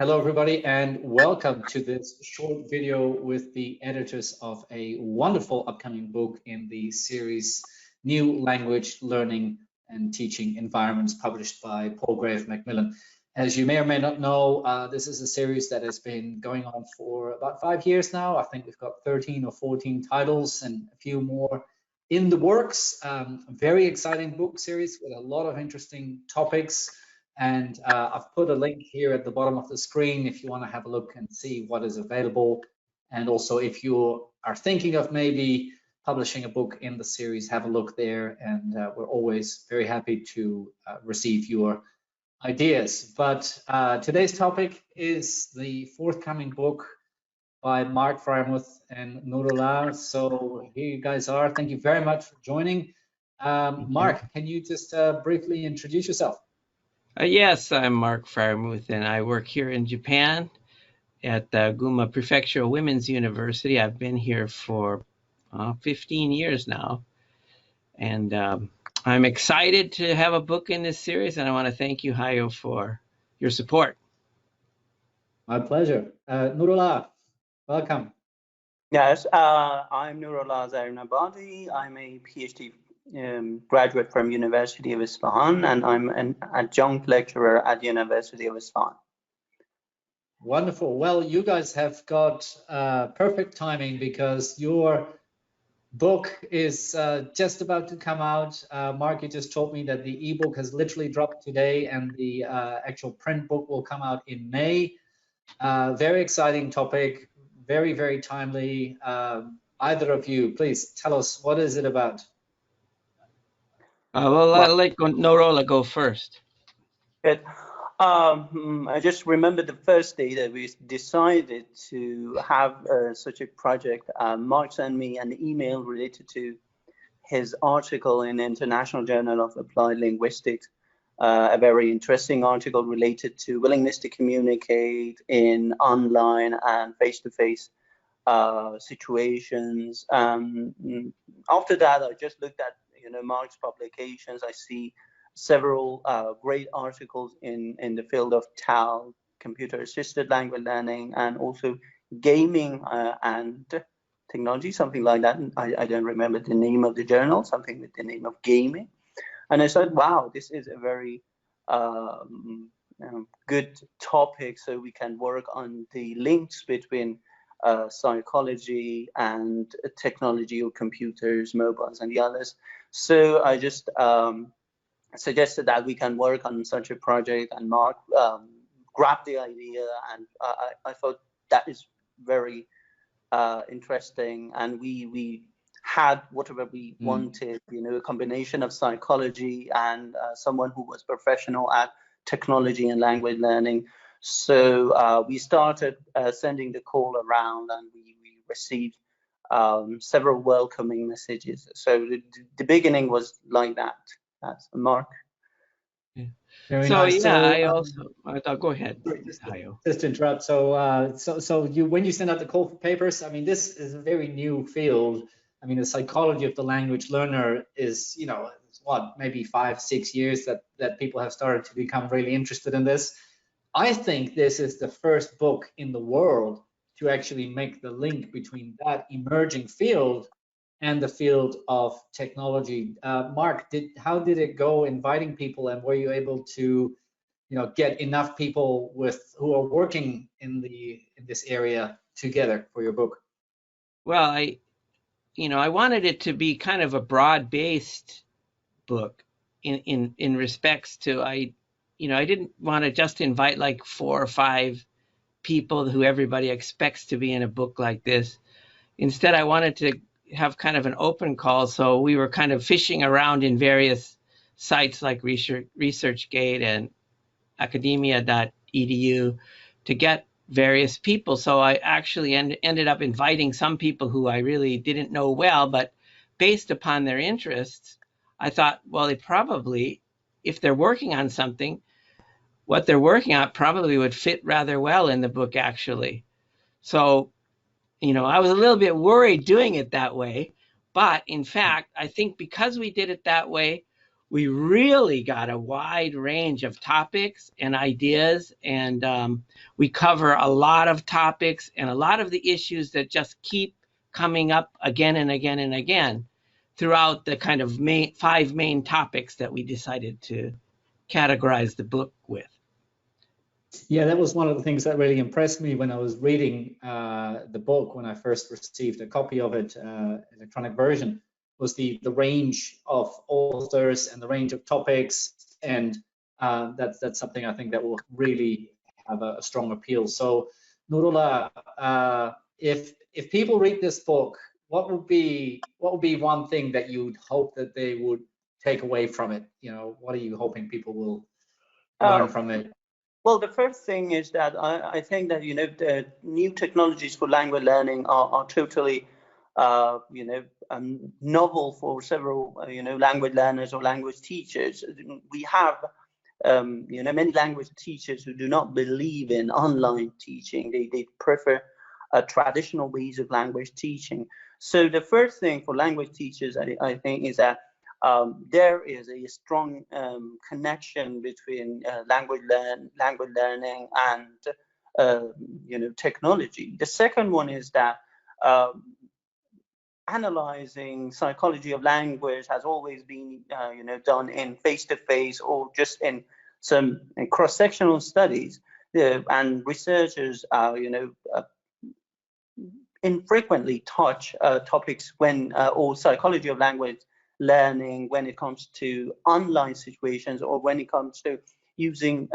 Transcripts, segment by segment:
Hello, everybody, and welcome to this short video with the editors of a wonderful upcoming book in the series New Language Learning and Teaching Environments, published by Palgrave Macmillan. As you may or may not know, this is a series that has been going on for about 5 years now. I think we've got 13 or 14 titles and a few more in the works. Very exciting book series with a lot of interesting topics. And I've put a link here at the bottom of the screen if you want to have a look and see what is available. And also, if you are thinking of maybe publishing a book in the series, have a look there. And we're always very happy to receive your ideas. But today's topic is the forthcoming book by Mark Freiermuth and Nourollah. So here you guys are. Thank you very much for joining. Mark, can you just briefly introduce yourself? Yes, I'm Mark Freiermuth, and I work here in Japan at the Gunma Prefectural Women's University. I've been here for 15 years now, and I'm excited to have a book in this series, and I want to thank you, Hayo, for your support. My pleasure. Nourollah, welcome. Yes, I'm Nourollah Zarrinabadi. I'm a PhD graduate from University of Isfahan, and I'm an adjunct lecturer at University of Isfahan. Wonderful. Well, you guys have got perfect timing because your book is just about to come out. Mark, you just told me that the ebook has literally dropped today, and the actual print book will come out in May. Very exciting topic, very, very timely. Either of you, please tell us, what is it about? Well, I'll let Nourollah go first. Good. I just remember the first day that we decided to have such a project. Mark sent me an email related to his article in International Journal of Applied Linguistics, a very interesting article related to willingness to communicate in online and face-to-face situations. After that, I just looked at Mark's publications. I see several great articles in the field of TAL, computer-assisted language learning, and also gaming and technology, something like that. I don't remember the name of the journal, something with the name of gaming. And I said, wow, this is a very good topic, so we can work on the links between psychology and technology, or computers, mobiles, and the others. So I just suggested that we can work on such a project, and Mark grabbed the idea, and I thought that is very interesting, and we had whatever we wanted, a combination of psychology and someone who was professional at technology and language learning. So we started sending the call around, and we received several welcoming messages. So the beginning was like that. That's Mark. Yeah. So nice. Yeah, I thought, go ahead. Just to interrupt. So you, when you send out the call for papers, I mean, this is a very new field. I mean, the psychology of the language learner is, what, maybe 5-6 years that people have started to become really interested in this. I think this is the first book in the world to actually make the link between that emerging field and the field of technology. Mark, how did it go inviting people, and were you able to, get enough people who are working in this area together for your book? Well, I wanted it to be kind of a broad-based book in respects to I didn't want to just invite like 4 or 5 people who everybody expects to be in a book like this. Instead, I wanted to have kind of an open call, so we were kind of fishing around in various sites like ResearchGate and academia.edu to get various people. So I actually ended up inviting some people who I really didn't know well, but based upon their interests, I thought, well, they probably, if they're working on something, what they're working on probably would fit rather well in the book, actually. So, I was a little bit worried doing it that way, but in fact, I think because we did it that way, we really got a wide range of topics and ideas, and we cover a lot of topics and a lot of the issues that just keep coming up again and again and again throughout the kind of five main topics that we decided to categorize the book with. Yeah, that was one of the things that really impressed me when I was reading the book, when I first received a copy of it, electronic version, was the range of authors and the range of topics, and that's something I think that will really have a strong appeal. So, Nourollah, if people read this book, what would be one thing that you'd hope that they would take away from it? You know, what are you hoping people will learn from it? Well, the first thing is that I think that, the new technologies for language learning are totally, novel for several, language learners or language teachers. We have, many language teachers who do not believe in online teaching. They prefer traditional ways of language teaching. So the first thing for language teachers, I think, is that there is a strong connection between language learning and technology. The second one is that analyzing psychology of language has always been done in face-to-face or just in some cross-sectional studies, and researchers infrequently touch topics when or psychology of language learning when it comes to online situations or when it comes to using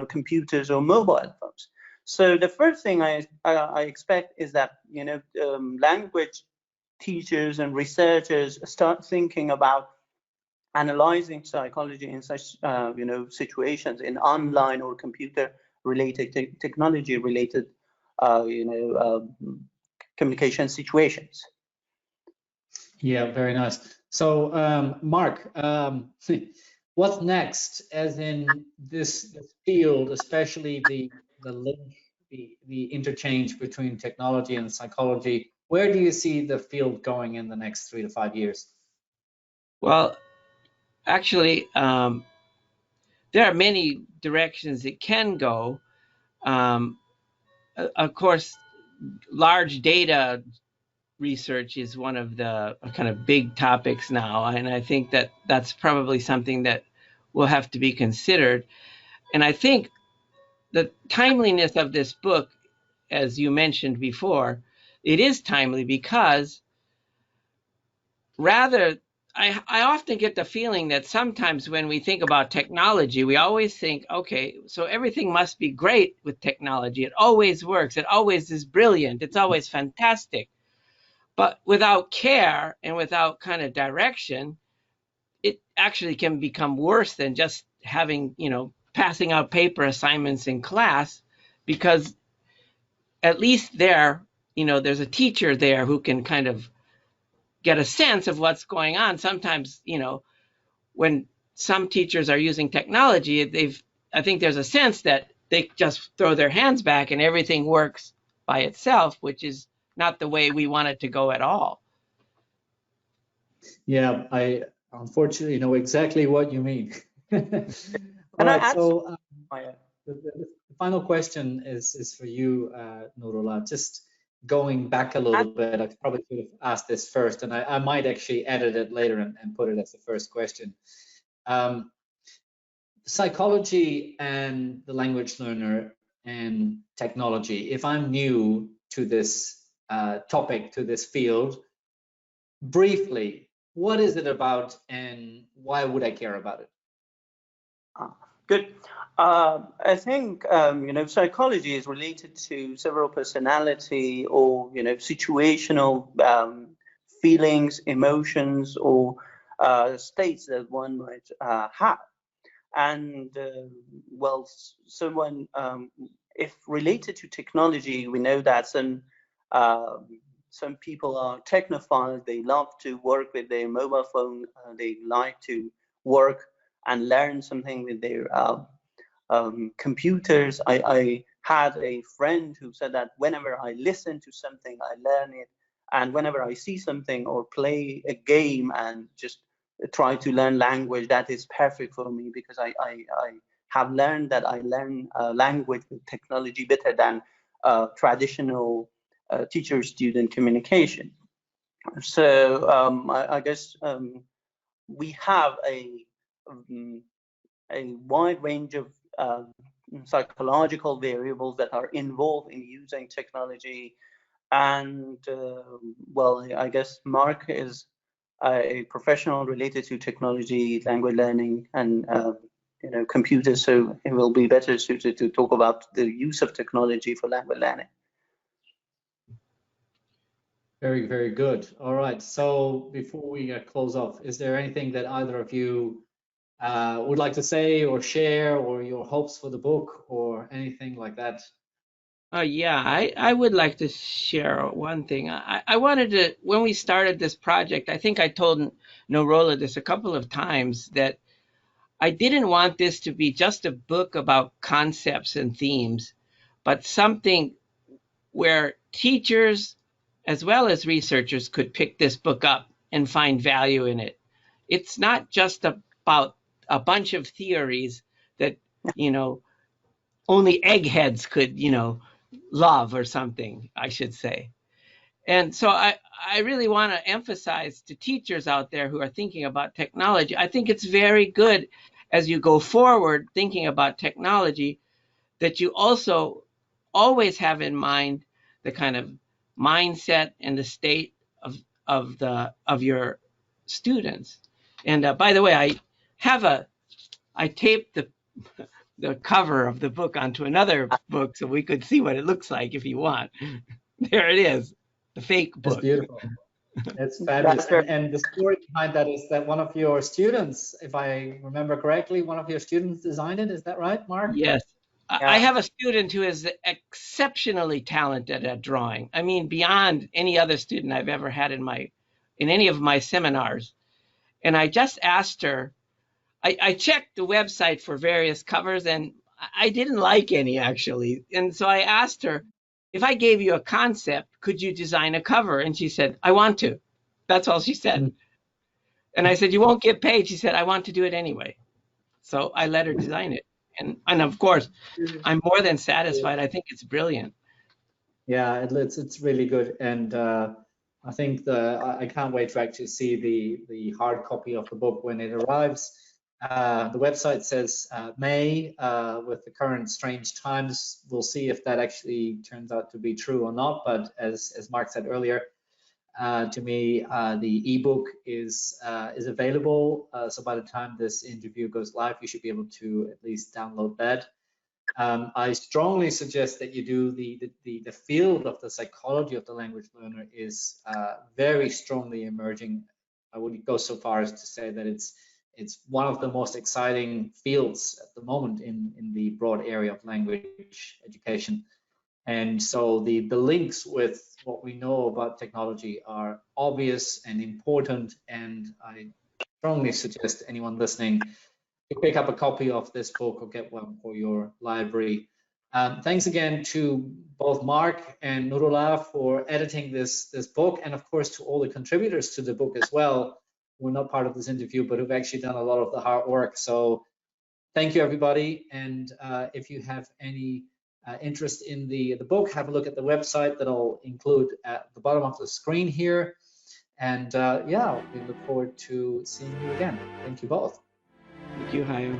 computers or mobile phones. So the first thing I expect is that language teachers and researchers start thinking about analyzing psychology in such situations, in online or computer related technology related communication situations. Yeah, very nice. So, Mark, what's next, as in this field, especially the link, the interchange between technology and psychology? Where do you see the field going in the next 3 to 5 years? Well, actually, there are many directions it can go. Of course, large data research is one of the kind of big topics now, and I think that that's probably something that will have to be considered. And I think the timeliness of this book, as you mentioned before, it is timely because I often get the feeling that sometimes when we think about technology, we always think, okay, so everything must be great with technology. It always works. It always is brilliant. It's always fantastic. But without care and without kind of direction, it actually can become worse than just having, passing out paper assignments in class, because at least there's a teacher there who can kind of get a sense of what's going on. Sometimes, when some teachers are using technology, I think there's a sense that they just throw their hands back and everything works by itself, which is not the way we want it to go at all. Yeah, I unfortunately know exactly what you mean. All right, so the final question is for you, Nourollah. Just going back a little bit, I probably could have asked this first, and I might actually edit it later and put it as the first question. Psychology and the language learner and technology. If I'm new to this topic, to this field, briefly, what is it about and why would I care about it? Good. I think psychology is related to several personality or situational feelings, emotions, or states that one might have. And if related to technology, we know that some people are technophiles. They love to work with their mobile phone. They like to work and learn something with their computers. I had a friend who said that whenever I listen to something, I learn it. And whenever I see something or play a game and just try to learn language, that is perfect for me, because I have learned that I learn language with technology better than traditional teacher-student communication. So I guess we have a wide range of psychological variables that are involved in using technology. And well, I guess Mark is a professional related to technology, language learning, and computers, so it will be better suited to talk about the use of technology for language learning. Very, very good. All right. So before we close off, is there anything that either of you would like to say or share, or your hopes for the book, or anything like that? Yeah, I would like to share one thing. I wanted to, when we started this project, I think I told Nourollah this a couple of times, that I didn't want this to be just a book about concepts and themes, but something where teachers as well as researchers could pick this book up and find value in it. It's not just about a bunch of theories that, only eggheads could, love, or something, I should say. And so I really want to emphasize to teachers out there who are thinking about technology, I think it's very good as you go forward thinking about technology that you also always have in mind the kind of mindset and the state of your students. And by the way, I taped the cover of the book onto another book so we could see what it looks like if you want. There it is, the fake book. It's beautiful. It's fabulous. And the story behind that is that one of your students, if I remember correctly, one of your students designed it. Is that right, Mark? Yes. Yeah. I have a student who is exceptionally talented at drawing. I mean, beyond any other student I've ever had in any of my seminars. And I just asked her, I checked the website for various covers and I didn't like any, actually. And so I asked her, if I gave you a concept, could you design a cover? And she said, I want to. That's all she said. Mm-hmm. And I said, you won't get paid. She said, I want to do it anyway. So I let her design it. And of course, I'm more than satisfied. I think it's brilliant. Yeah, it's really good. And I think I can't wait to actually see the hard copy of the book when it arrives. The website says May. With the current strange times, we'll see if that actually turns out to be true or not. But as Mark said earlier, to me, the ebook is available. So by the time this interview goes live, you should be able to at least download that. I strongly suggest that you do the field of the psychology of the language learner is very strongly emerging. I would go so far as to say that it's one of the most exciting fields at the moment in the broad area of language education. And so the links with what we know about technology are obvious and important, and I strongly suggest anyone listening to pick up a copy of this book or get one for your library. Thanks again to both Mark and Nourollah for editing this book, and of course to all the contributors to the book as well, who are not part of this interview but who've actually done a lot of the hard work. So thank you, everybody. And if you have any interest in the book, have a look at the website that I'll include at the bottom of the screen here. And yeah, we look forward to seeing you again. Thank you both. Thank you, Hayo.